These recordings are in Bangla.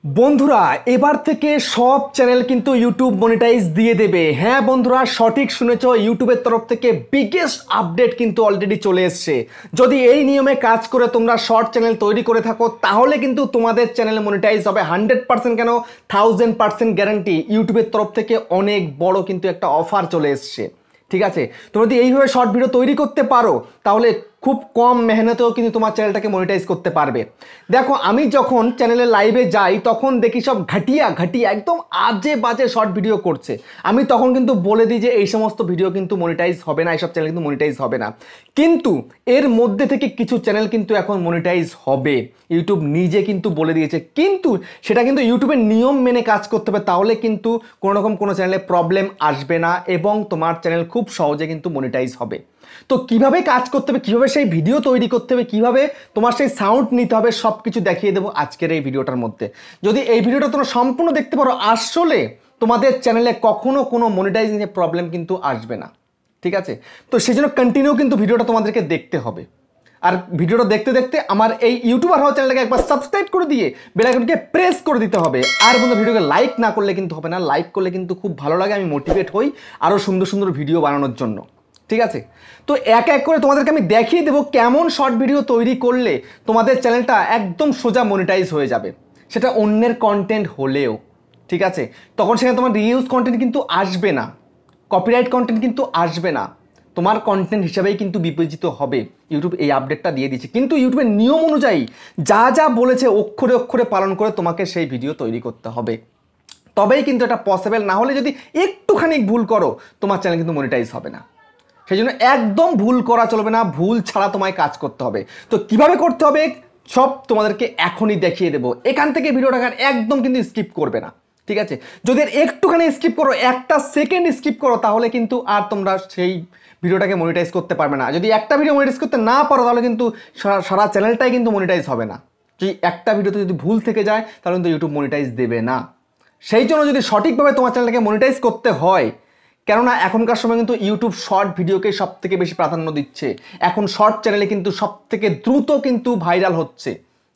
বন্ধুরা এবার থেকে সব চ্যানেল কিন্তু ইউটিউব মনিটাইজ দিয়ে দেবে। হ্যাঁ বন্ধুরা, সঠিক শুনেছ, ইউটিউবের তরফ থেকে বিগেস্ট আপডেট কিন্তু অলরেডি চলে এসছে। যদি এই নিয়মে কাজ করে তোমরা শর্ট চ্যানেল তৈরি করে থাকো তাহলে কিন্তু তোমাদের চ্যানেল মনিটাইজ হবে 100%, কেন 1000% গ্যারান্টি। ইউটিউবের তরফ থেকে অনেক বড় কিন্তু একটা অফার চলে এসছে। ঠিক আছে, তোমরা যদি এইভাবে শর্ট ভিডিও তৈরি করতে পারো তাহলে খুব কম মেহনতেও কিন্তু তোমার চ্যানেলটাকে মনিটাইজ করতে পারবে। দেখো, আমি যখন চ্যানেলে লাইভে যাই তখন দেখি সব ঘাটিয়া ঘাটিয়া একদম আজে বাজে শর্ট ভিডিও করছে। আমি তখন কিন্তু বলে দিই যে এই সমস্ত ভিডিও কিন্তু মনিটাইজ হবে না, এইসব চ্যানেল কিন্তু মনিটাইজ হবে না। কিন্তু এর মধ্যে থেকে কিছু চ্যানেল কিন্তু এখন মনিটাইজ হবে, ইউটিউব নিজে কিন্তু বলে দিয়েছে। কিন্তু সেটা কিন্তু ইউটিউবের নিয়ম মেনে কাজ করতে হবে, তাহলে কিন্তু কোনো রকম কোনো চ্যানেলে প্রবলেম আসবে না এবং তোমার চ্যানেল খুব সহজে কিন্তু মনিটাইজ হবে। তো কিভাবে কাজ করতে হবে, কিভাবে সেই ভিডিও তৈরি করতে হবে, কিভাবে তোমার সেই সাউন্ড নিতে হবে, সব কিছু দেখিয়ে দেবো আজকের এই ভিডিওটার মধ্যে। যদি এই ভিডিওটা তোমরা সম্পূর্ণ দেখতে পারো, আসলে তোমাদের চ্যানেলে কখনো কোনো মনিটাইজিংয়ের প্রবলেম কিন্তু আসবে না। ঠিক আছে, তো সেই জন্য কন্টিনিউ কিন্তু ভিডিওটা তোমাদেরকে দেখতে হবে। আর ভিডিওটা দেখতে দেখতে আমার এই ইউটিউবার হওয়া চ্যানেলটাকে একবার সাবস্ক্রাইব করে দিয়ে বেল আইকনকে প্রেস করে দিতে হবে। আর বন্ধু, ভিডিওকে লাইক না করলে কিন্তু হবে না, লাইক করলে কিন্তু খুব ভালো লাগে, আমি মোটিভেট হই আরও সুন্দর সুন্দর ভিডিও বানানোর জন্য। ঠিক আছে, তো এক এক করে তোমাদেরকে আমি দেখিয়ে দেবো কেমন শর্ট ভিডিও তৈরি করলে তোমাদের চ্যানেলটা একদম সোজা মনিটাইজ হয়ে যাবে, সেটা অন্যের কন্টেন্ট হলেও। ঠিক আছে, তখন সেখানে তোমার রিউজ কন্টেন্ট কিন্তু আসবে না, কপিরাইট কন্টেন্ট কিন্তু আসবে না, তোমার কন্টেন্ট হিসাবেই কিন্তু বিবেচিত হবে। ইউটিউব এই আপডেটটা দিয়ে দিচ্ছে, কিন্তু ইউটিউবের নিয়ম অনুযায়ী যা যা বলেছে অক্ষরে অক্ষরে পালন করে তোমাকে সেই ভিডিও তৈরি করতে হবে, তবেই কিন্তু এটা পসিবল। না হলে যদি একটুখানি ভুল করো তোমার চ্যানেল কিন্তু মনিটাইজ হবে না। সেই জন্য একদম ভুল করা চলবে না, ভুল ছাড়া তোমায় কাজ করতে হবে। তো কিভাবে করতে হবে সব তোমাদেরকে এখনই দেখিয়ে দেবো। এখান থেকে ভিডিওটাকে একদম কিন্তু স্কিপ করবে না। ঠিক আছে, যদি একটুখানি স্কিপ করো, একটা সেকেন্ড স্কিপ করো, তাহলে কিন্তু আর তোমরা সেই ভিডিওটাকে মনিটাইজ করতে পারবে না। যদি একটা ভিডিও মনিটাইজ করতে না পারো তাহলে কিন্তু সারা চ্যানেলটাই কিন্তু মনিটাইজ হবে না। যদি একটা ভিডিওতে যদি ভুল থেকে যায় তাহলে কিন্তু ইউটিউব মনিটাইজ দেবে না। সেই জন্য যদি সঠিকভাবে তোমার চ্যানেলটাকে মনিটাইজ করতে হয়, কেননা এখনকার সময় কিন্তু ইউটিউব শর্ট ভিডিওকে সব থেকে বেশি প্রাধান্য দিচ্ছে। এখন শর্ট চ্যানেলে কিন্তু সব থেকে দ্রুত কিন্তু ভাইরাল হচ্ছে।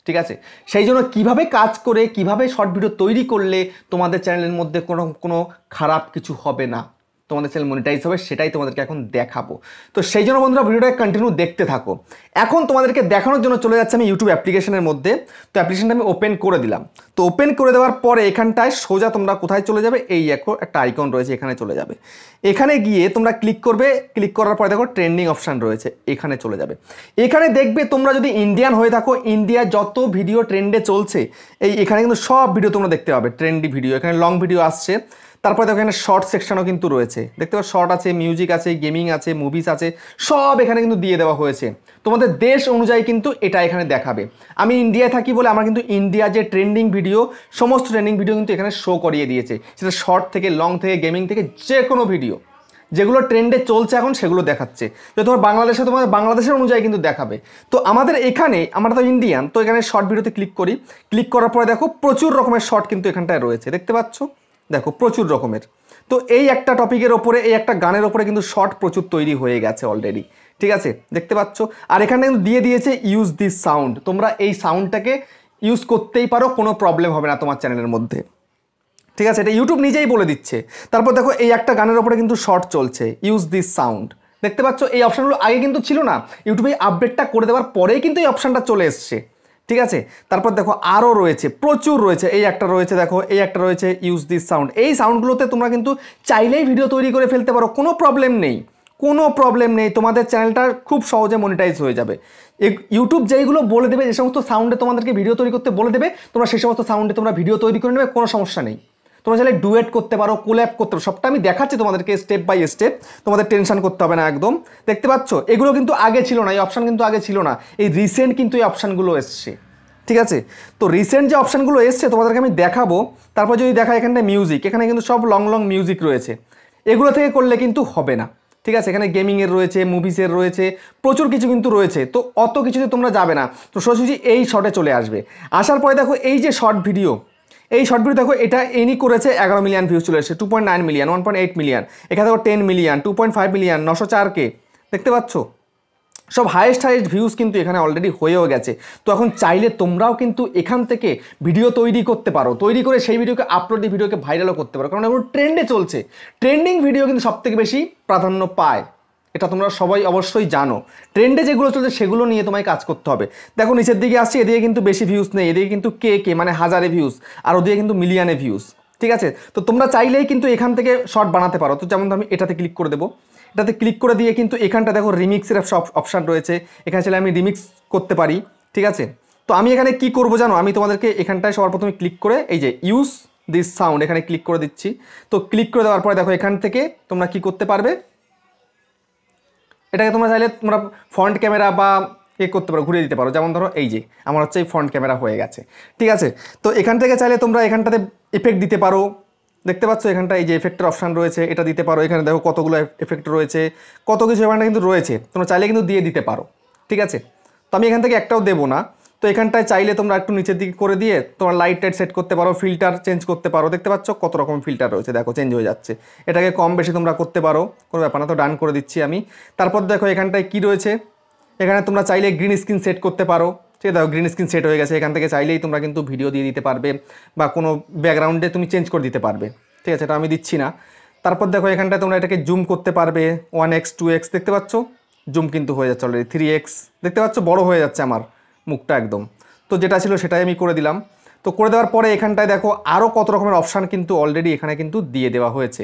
ঠিক আছে, সেই জন্য কীভাবে কাজ করে কীভাবে শর্ট ভিডিও তৈরি করলে তোমাদের চ্যানেলের মধ্যে কোনো খারাপ কিছু হবে না, তোমাদের চ্যানেল মনিটাইজ হবে, সেটাই তোমাদেরকে এখন দেখাবো। তো সেই জন্য বন্ধুরা ভিডিওটাকে কন্টিনিউ দেখতে থাকো। এখন তোমাদেরকে দেখানোর জন্য চলে যাচ্ছে আমি ইউটিউব অ্যাপ্লিকেশনের মধ্যে। তো অ্যাপ্লিকেশনটা আমি ওপেন করে দিলাম। তো ওপেন করে দেওয়ার পরে এখানটায় সোজা তোমরা কোথায় চলে যাবে, এই একটা আইকন রয়েছে, এখানে চলে যাবে। এখানে গিয়ে তোমরা ক্লিক করবে, ক্লিক করার পরে দেখো ট্রেন্ডিং অপশান রয়েছে, এখানে চলে যাবে। এখানে দেখবে তোমরা যদি ইন্ডিয়ান হয়ে থাকো, ইন্ডিয়ার যত ভিডিও ট্রেন্ডে চলছে এখানে কিন্তু সব ভিডিও তোমরা দেখতে পাবে, ট্রেন্ডি ভিডিও। এখানে লং ভিডিও আসছে, তারপরে দেখো এখানে শর্ট সেকশনও কিন্তু রয়েছে, দেখতে পাচ্ছ শর্ট আছে, মিউজিক আছে, গেমিং আছে, মুভিস আছে, সব এখানে কিন্তু দিয়ে দেওয়া হয়েছে। তোমাদের দেশ অনুযায়ী কিন্তু এটা এখানে দেখাবে। আমি ইন্ডিয়ায় থাকি বলে আমার কিন্তু ইন্ডিয়া যে ট্রেন্ডিং ভিডিও, সমস্ত ট্রেন্ডিং ভিডিও কিন্তু এখানে শো করিয়ে দিয়েছে। সেটা শর্ট থেকে, লং থেকে, গেমিং থেকে, যে কোনো ভিডিও যেগুলো ট্রেন্ডে চলছে এখন সেগুলো দেখাচ্ছে। যে তোমার বাংলাদেশে, তোমাদের বাংলাদেশের অনুযায়ী কিন্তু দেখাবে। তো আমাদের এখানে, আমরা তো ইন্ডিয়ান, তো এখানে শর্ট ভিডিওতে ক্লিক করি। ক্লিক করার পরে দেখো প্রচুর রকমের শর্ট কিন্তু এখানটায় রয়েছে, দেখতে পাচ্ছ, দেখো প্রচুর রকমের। তো এই একটা টপিকের ওপরে, এই একটা গানের ওপরে কিন্তু শর্ট প্রচুর তৈরি হয়ে গেছে অলরেডি। ঠিক আছে, দেখতে পাচ্ছ। আর এখানে কিন্তু দিয়ে দিয়েছে ইউজ দিস সাউন্ড, তোমরা এই সাউন্ডটাকে ইউজ করতেই পারো, কোনো প্রবলেম হবে না তোমার চ্যানেলের মধ্যে। ঠিক আছে, এটা ইউটিউব নিজেই বলে দিচ্ছে। তারপর দেখো এই একটা গানের ওপরে কিন্তু শর্ট চলছে, ইউজ দিস সাউন্ড, দেখতে পাচ্ছ। এই অপশানগুলো আগে কিন্তু ছিল না, ইউটিউবে আপডেটটা করে দেওয়ার পরেই কিন্তু এই অপশানটা চলে এসছে। ঠিক আছে, তারপর দেখো আরও রয়েছে, প্রচুর রয়েছে। এই একটা রয়েছে, দেখো এই একটা রয়েছে, ইউজ দিস সাউন্ড। এই সাউন্ডগুলোতে তোমরা কিন্তু চাইলেই ভিডিও তৈরি করে ফেলতে পারো, কোনো প্রবলেম নেই, কোনো প্রবলেম নেই। তোমাদের চ্যানেলটা খুব সহজে মনিটাইজ হয়ে যাবে। ইউটিউব যেইগুলো বলে দেবে, যে সমস্ত সাউন্ডে তোমাদেরকে ভিডিও তৈরি করতে বলে দেবে, তোমরা সেই সমস্ত সাউন্ডে তোমরা ভিডিও তৈরি করে নেবে, কোনো সমস্যা নেই। তোমরা চাইলে ডুয়েট করতে পারো, কোল্যাব করতে পারো, সবটা আমি দেখাচ্ছি তোমাদেরকে স্টেপ বাই স্টেপ, তোমাদের টেনশন করতে হবে না একদম। দেখতে পাচ্ছ, এগুলো কিন্তু আগে ছিল না, এই অপশান কিন্তু আগে ছিল না, এই রিসেন্ট কিন্তু এই অপশানগুলো এসছে। ঠিক আছে, তো রিসেন্ট যে অপশানগুলো এসছে তোমাদেরকে আমি দেখাবো। তারপর যদি দেখা এখানটা মিউজিক, এখানে কিন্তু সব লং লং মিউজিক রয়েছে, এগুলো থেকে করলে কিন্তু হবে না। ঠিক আছে, এখানে গেমিংয়ের রয়েছে, মুভিসের রয়েছে, প্রচুর কিছু কিন্তু রয়েছে। তো অত কিছুতে তোমরা যাবে না, তো সোজাসুজি এই শর্টে চলে আসবে। আসার পরে দেখো এই যে শর্ট ভিডিও, এই শর্ট ভিডিও দেখো এটা এনি করেছে 11 মিলিয়ন ভিউজ চলে এসেছে, 2.9 মিলিয়ন, 1.8 মিলিয়ন, এখানে দেখো 10 মিলিয়ন, 2.5 মিলিয়ন, 904K, দেখতে পাচ্ছ। সব হাইয়েস্ট ভিউজ কিন্তু এখানে অলরেডি হয়েও গেছে। তো এখন চাইলে তোমরাও কিন্তু এখান থেকে ভিডিও তৈরি করতে পারো, তৈরি করে সেই ভিডিওকে আপলোড দিয়ে ভিডিওকে ভাইরালও করতে পারো, কারণ এখন ট্রেন্ডে চলছে। ট্রেন্ডিং ভিডিও কিন্তু সবথেকে বেশি প্রাধান্য পায়, এটা তোমরা সবাই অবশ্যই জানো। ট্রেন্ডে যেগুলো চলছে সেগুলো নিয়ে তোমায় কাজ করতে হবে। দেখো নিচের দিকে আসছে, এদিকে কিন্তু বেশি ভিউজ নেই, এদিকে কিন্তু কে মানে হাজারে ভিউজ, আর ওদিকে কিন্তু মিলিয়নে ভিউজ। ঠিক আছে, তো তোমরা চাইলেই কিন্তু এখান থেকে শর্ট বানাতে পারো। তো যেমন আমি এটাতে ক্লিক করে দেবো, এটাতে ক্লিক করে দিয়ে কিন্তু এখানটা দেখো রিমিক্সের সব অপশান রয়েছে, এখানে চাইলে আমি রিমিক্স করতে পারি। ঠিক আছে, তো আমি এখানে কি করব জানো, আমি তোমাদেরকে এখানটায় সবার প্রথমে ক্লিক করে এই যে ইউজ দিস সাউন্ড এখানে ক্লিক করে দিচ্ছি। তো ক্লিক করে দেওয়ার পরে দেখো এখান থেকে তোমরা কি করতে পারবে, এটাকে তোমরা চাইলে তোমরা ফ্রন্ট ক্যামেরা বা করতে পারো, ঘুরিয়ে দিতে পারো। যেমন ধরো এই যে আমার হচ্ছে এই ফ্রন্ট ক্যামেরা হয়ে গেছে। ঠিক আছে, তো এখান থেকে চাইলে তোমরা এখানটাতে এফেক্ট দিতে পারো, দেখতে পাচ্ছ এখানটা এই যে এফেক্টের অপশান রয়েছে, এটা দিতে পারো। এখানে দেখো কতগুলো এফেক্ট রয়েছে, কত কিছু এখানটা কিন্তু রয়েছে, তোমরা চাইলে কিন্তু দিয়ে দিতে পারো। ঠিক আছে, তো আমি এখান থেকে একটাও দেবো না। তো এখানটায় চাইলে তোমরা একটু নিচের দিকে করে দিয়ে তোমার লাইট টাইট সেট করতে পারো, ফিল্টার চেঞ্জ করতে পারো। দেখতে পাচ্ছ কত রকম ফিল্টার রয়েছে, দেখো চেঞ্জ হয়ে যাচ্ছে। এটাকে কম বেশি তোমরা করতে পারো, কোনো ব্যাপার না। তো ডান করে দিচ্ছি আমি। তারপর দেখো এখানটায় কি রয়েছে, এখানে তোমরা চাইলে গ্রিন স্ক্রিন সেট করতে পারো। ঠিক আছে, দেখো গ্রিন স্ক্রিন সেট হয়ে গেছে। এখান থেকে চাইলেই তোমরা কিন্তু ভিডিও দিয়ে দিতে পারবে বা কোনো ব্যাকগ্রাউন্ডে তুমি চেঞ্জ করে দিতে পারবে। ঠিক আছে, এটা আমি দিচ্ছি না। তারপর দেখো এখানটায় তোমরা এটাকে জুম করতে পারবে, 1x 2x দেখতে পাচ্ছ, জুম কিন্তু হয়ে যাচ্ছে অলরেডি। 3x দেখতে পাচ্ছ, বড় হয়ে যাচ্ছে আমার মুখটা একদম। তো যেটা ছিল সেটাই আমি করে দিলাম। তো করে দেওয়ার পরে এখানটায় দেখো আরও কত রকমের অপশান কিন্তু অলরেডি এখানে কিন্তু দিয়ে দেওয়া হয়েছে।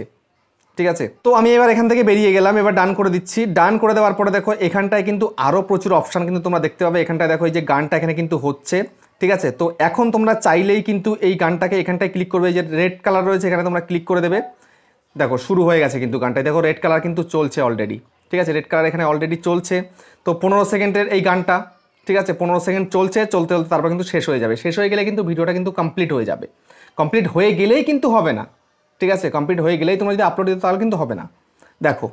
ঠিক আছে, তো আমি এবার এখান থেকে বেরিয়ে গেলাম, এবার ডান করে দিচ্ছি। ডান করে দেওয়ার পরে দেখো এখানটায় কিন্তু আরও প্রচুর অপশান কিন্তু তোমরা দেখতে পাবে। এখানটায় দেখো এই যে গানটা এখানে কিন্তু হচ্ছে। ঠিক আছে, তো এখন তোমরা চাইলেই কিন্তু এই গানটাকে এখানটায় ক্লিক করবে, যে রেড কালার রয়েছে এখানে তোমরা ক্লিক করে দেবে। দেখো শুরু হয়ে গেছে কিন্তু গানটায়, দেখো রেড কালার কিন্তু চলছে অলরেডি। ঠিক আছে, রেড কালার এখানে অলরেডি চলছে। তো 15 সেকেন্ডের এই গানটা, ঠিক আছে 15 সেকেন্ড চলছে, চলতে চলতে তারপর কিন্তু শেষ হয়ে যাবে। শেষ হয়ে গেলে কিন্তু ভিডিওটা কিন্তু কমপ্লিট হয়ে যাবে। কমপ্লিট হয়ে গেলেই কিন্তু হবে না। ঠিক আছে, কমপ্লিট হয়ে গেলেই তোমরা যদি আপলোড দিতে তাহলে কিন্তু হবে না। দেখো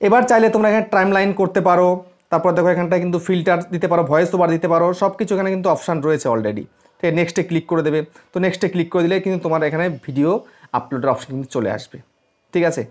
এবার চাইলে তোমরা এখানে টাইম লাইন করতে পারো। তারপর দেখো এখানটায় কিন্তু ফিল্টার দিতে পারো, ভয়েস ওভার দিতে পারো, সব কিছু এখানে কিন্তু অপশান রয়েছে অলরেডি। ঠিক আছে, নেক্সটে ক্লিক করে দেবে। তো নেক্সটে ক্লিক করে দিলে কিন্তু তোমার এখানে ভিডিও আপলোডের অপশান কিন্তু চলে আসবে। ঠিক আছে,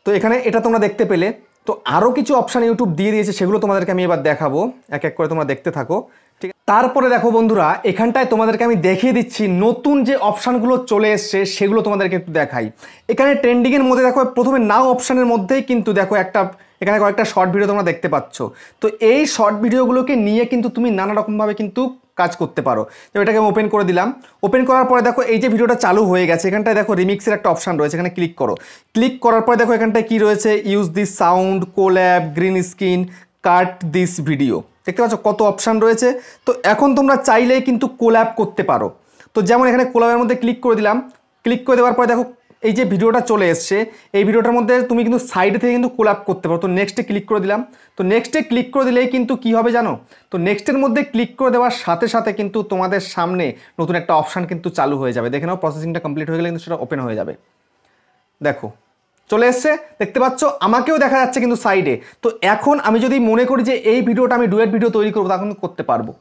তো এখানে এটা তোমরা দেখতে পেলে। তো আরও কিছু অপশান ইউটিউব দিয়ে দিয়েছে, সেগুলো তোমাদেরকে আমি এবার দেখাবো, এক এক করে তোমরা দেখতে থাকো। ঠিক আছে, তারপরে দেখো বন্ধুরা এখানটায় তোমাদেরকে আমি দেখিয়ে দিচ্ছি নতুন যে অপশানগুলো চলে এসছে সেগুলো তোমাদেরকে একটু দেখাই। এখানে ট্রেন্ডিংয়ের মধ্যে দেখো প্রথমে নাও অপশানের মধ্যেই কিন্তু দেখো একটা এখানে কয়েকটা শর্ট ভিডিও তোমরা দেখতে পাচ্ছ। তো এই শর্ট ভিডিওগুলোকে নিয়ে কিন্তু তুমি নানা রকমভাবে কিন্তু কাজ করতে পারো। তো এটাকে আমি ওপেন করে দিলাম। ওপেন করার পরে দেখো এই যে ভিডিওটা চালু হয়ে গেছে, এখানটায় দেখো রিমিক্সের একটা অপশান রয়েছে, এখানে ক্লিক করো। ক্লিক করার পরে দেখো এখানটায় কি রয়েছে, use this sound, collab, green screen, cut this video. দেখতে পাচ্ছ কত অপশান রয়েছে। তো এখন তোমরা চাইলেই কিন্তু কোল্যাব করতে পারো। তো যেমন এখানে কোল্যাবের মধ্যে ক্লিক করে দিলাম। ক্লিক করে দেওয়ার পরে দেখো এই যে ভিডিওটা চলে এসছে, এই ভিডিওটার মধ্যে তুমি কিন্তু সাইডে থেকে কিন্তু কোল্যাব করতে পারো। তো নেক্সটে ক্লিক করে দিলাম। তো নেক্সটে ক্লিক করে দিলেই কিন্তু কি হবে জানো, তো নেক্সটের মধ্যে ক্লিক করে দেওয়ার সাথে সাথে কিন্তু তোমাদের সামনে নতুন একটা অপশান কিন্তু চালু হয়ে যাবে। দেখে নাও, প্রসেসিংটা কমপ্লিট হয়ে গেলে কিন্তু সেটা ওপেন হয়ে যাবে। দেখো চলে এসছে, দেখতে পাচ্ছ, আমাকেও দেখা যাচ্ছে কিন্তু সাইডে। তো এখন আমি যদি মনে করি যে এই ভিডিওটা আমি ডুয়েট ভিডিও তৈরি করবো, তখন করতে পারবো।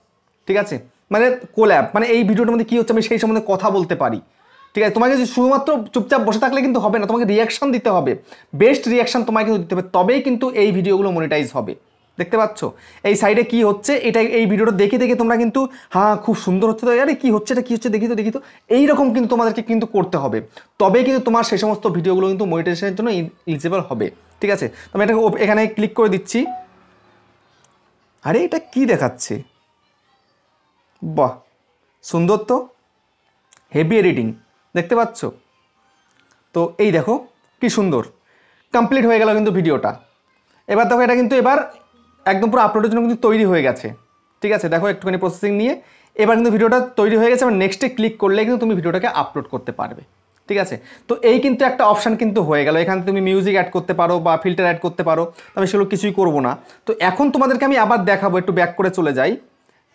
ঠিক আছে, মানে কোল্যাব মানে এই ভিডিওটার মধ্যে কী হচ্ছে আমি সেই সম্বন্ধে কথা বলতে পারি। ঠিক আছে, তোমাকে যদি শুধুমাত্র চুপচাপ বসে থাকলে কিন্তু হবে না, তোমাকে রিয়াকশান দিতে হবে, বেস্ট রিয়াকশান তোমাকে কিন্তু দিতে হবে, তবেই কিন্তু এই ভিডিওগুলো মনিটাইজ হবে। দেখতে পাচ্ছ এই সাইডে কি হচ্ছে, এটা এই ভিডিওটা দেখে দেখে তোমরা কিন্তু হ্যাঁ খুব সুন্দর হচ্ছে, তো আরে কী হচ্ছে, এটা কী হচ্ছে দেখি তো এইরকম কিন্তু তোমাদেরকে কিন্তু করতে হবে, তবেই কিন্তু তোমার সেই সমস্ত ভিডিওগুলো কিন্তু মনিটাইজেশনের জন্য এলিজিবল হবে। ঠিক আছে, তো আমি এটাকে এখানে ক্লিক করে দিচ্ছি। আরে এটা কি দেখাচ্ছে, বাহ সুন্দর তো, হেভি এডিটিং, দেখতে পাচ্ছ। তো এই দেখো কি সুন্দর কমপ্লিট হয়ে গেল কিন্তু ভিডিওটা। এবার দেখো এটা কিন্তু এবার একদম পুরো আপলোডের জন্য কিন্তু তৈরি হয়ে গেছে। ঠিক আছে, দেখো একটুখানি প্রসেসিং নিয়ে এবার কিন্তু ভিডিওটা তৈরি হয়ে গেছে। এবার নেক্সটে ক্লিক করলে কিন্তু তুমি ভিডিওটাকে আপলোড করতে পারবে। ঠিক আছে, তো এই কিন্তু একটা অপশান কিন্তু হয়ে গেল। এখানে তুমি মিউজিক অ্যাড করতে পারো বা ফিল্টার অ্যাড করতে পারো, আমি সেগুলো কিছুই করবো না। তো এখন তোমাদেরকে আমি আবার দেখাবো, একটু ব্যাক করে চলে যাই,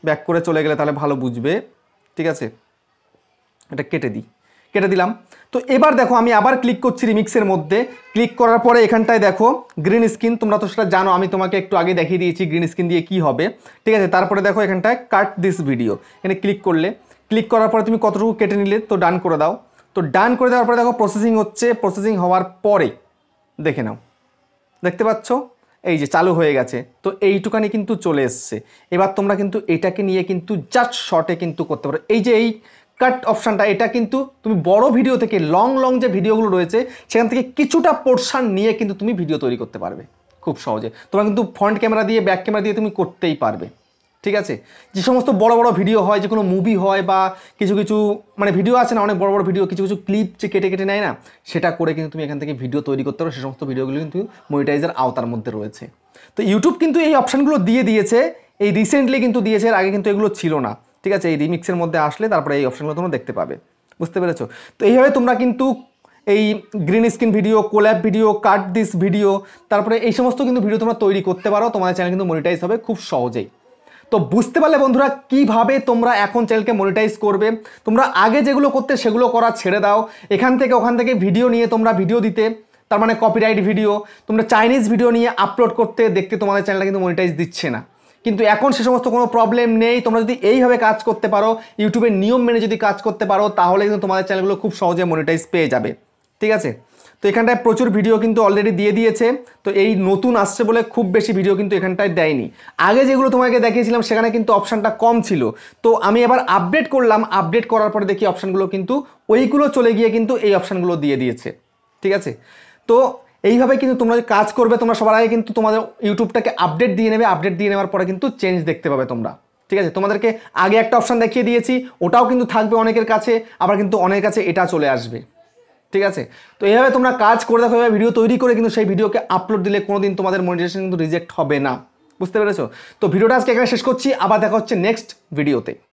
ব্যাক করে চলে গেলে তাহলে ভালো বুঝবে। ঠিক আছে, এটা কেটে দিলাম। তো এবার দেখো আমি আবার ক্লিক করছি রিমিক্সের মধ্যে। ক্লিক করার পরে এখানটায় দেখো গ্রিন স্ক্রিন, তোমরা তো সেটা জানো, আমি তোমাকে একটু আগে দেখিয়ে দিয়েছি গ্রিন স্ক্রিন দিয়ে কি হবে। ঠিক আছে, তারপরে দেখো এখানটায় কাট দিস ভিডিও, এখানে ক্লিক করলে, ক্লিক করার পরে তুমি কতটুকু কেটে নিলে, তো ডান করে দাও। তো ডান করে দেওয়ার পরে দেখো প্রসেসিং হচ্ছে, প্রসেসিং হওয়ার পরে দেখে নাও, দেখতে পাচ্ছ এই যে চালু হয়ে গেছে। তো এইটুকানি কিন্তু চলে এসছে। এবার তোমরা কিন্তু এটাকে নিয়ে কিন্তু জাস্ট শর্টে কিন্তু করতে পারো। এই যে এই কাট অপশানটা, এটা কিন্তু তুমি বড় ভিডিও থেকে লং যে ভিডিওগুলো রয়েছে সেখান থেকে কিছুটা পোর্শন নিয়ে কিন্তু তুমি ভিডিও তৈরি করতে পারবে খুব সহজে। তোমরা কিন্তু ফ্রন্ট ক্যামেরা দিয়ে ব্যাক ক্যামেরা দিয়ে তুমি করতেই পারবে, ঠিক আছে। যে সমস্ত বড় বড় ভিডিও হয়, যে কোনো মুভি হয় বা কিছু কিছু মানে ভিডিও আছে না, অনেক বড় বড় ভিডিও, কিছু কিছু ক্লিপ যে কেটে কেটে নেয় না, সেটা করে কিন্তু তুমি এখান থেকে ভিডিও তৈরি করতে পারো। সে সমস্ত ভিডিওগুলো কিন্তু মনিটাইজের আওতার মধ্যে রয়েছে। তো ইউটিউব কিন্তু এই অপশানগুলো দিয়ে দিয়েছে, এই রিসেন্টলি কিন্তু দিয়েছে, এর আগে কিন্তু এগুলো ছিল না, ঠিক আছে। এই রিমিক্সের মধ্যে আসলে তারপরে এই অপশানগুলো তোমরা দেখতে পাবে, বুঝতে পেরেছো? তো এইভাবে তোমরা কিন্তু এই green screen video, collab video, cut this video, তারপরে এই সমস্ত কিন্তু ভিডিও তোমরা তৈরি করতে পারো। তোমাদের চ্যানেল কিন্তু মনিটাইজ হবে খুব সহজেই। তো বুঝতে পারলে বন্ধুরা কিভাবে তোমরা এখন চ্যানেলকে মনিটাইজ করবে। তোমরা আগে যেগুলো করতে সেগুলো করা ছেড়ে দাও, এখান থেকে ওখান থেকে ভিডিও নিয়ে তোমরা ভিডিও দিতে, তার মানে কপিরাইট ভিডিও, তোমরা চাইনিজ ভিডিও নিয়ে আপলোড করতে, দেখতে তোমাদের চ্যানেলটা কিন্তু মনিটাইজ দিচ্ছে না। কিন্তু এখন সে সমস্ত কোনো প্রবলেম নেই। তোমরা যদি এইভাবে কাজ করতে পারো, ইউটিউবের নিয়ম মেনে যদি কাজ করতে পারো, তাহলে কিন্তু তোমাদের চ্যানেলগুলো খুব সহজে মনিটাইজ পেয়ে যাবে, ঠিক আছে। তো এখানটায় প্রচুর ভিডিও কিন্তু অলরেডি দিয়ে দিয়েছে। তো এই নতুন আসছে বলে খুব বেশি ভিডিও কিন্তু এখানটায় দেয়নি। আগে যেগুলো তোমাকে দেখিয়েছিলাম সেখানে কিন্তু অপশানটা কম ছিল। তো আমি এবার আপডেট করলাম, আপডেট করার পরে দেখি অপশানগুলো কিন্তু ওইগুলো চলে গিয়ে কিন্তু এই অপশানগুলো দিয়ে দিয়েছে, ঠিক আছে। তো এইভাবে কিন্তু তোমরা যে কাজ করবে, তোমরা সবার আগে কিন্তু তোমাদের ইউটিউবটাকে আপডেট দিয়ে নেবে। আপডেট দিয়ে নেওয়ার পরে কিন্তু চেঞ্জ দেখতে পাবে তোমরা, ঠিক আছে। তোমাদেরকে আগে একটা অপশান দেখিয়ে দিয়েছি, ওটাও কিন্তু থাকবে অনেকের কাছে, আবার কিন্তু অনেকের কাছে এটা চলে আসবে, ঠিক আছে। তো এইভাবে তোমরা কাজ করে দেখো, এভাবে ভিডিও তৈরি করে কিন্তু সেই ভিডিওকে আপলোড দিলে কোনোদিন তোমাদের মনিটাইজেশন কিন্তু রিজেক্ট হবে না, বুঝতে পেরেছো? তো ভিডিওটা আজকে এখানে শেষ করছি, আবার দেখা হচ্ছে নেক্সট ভিডিওতে।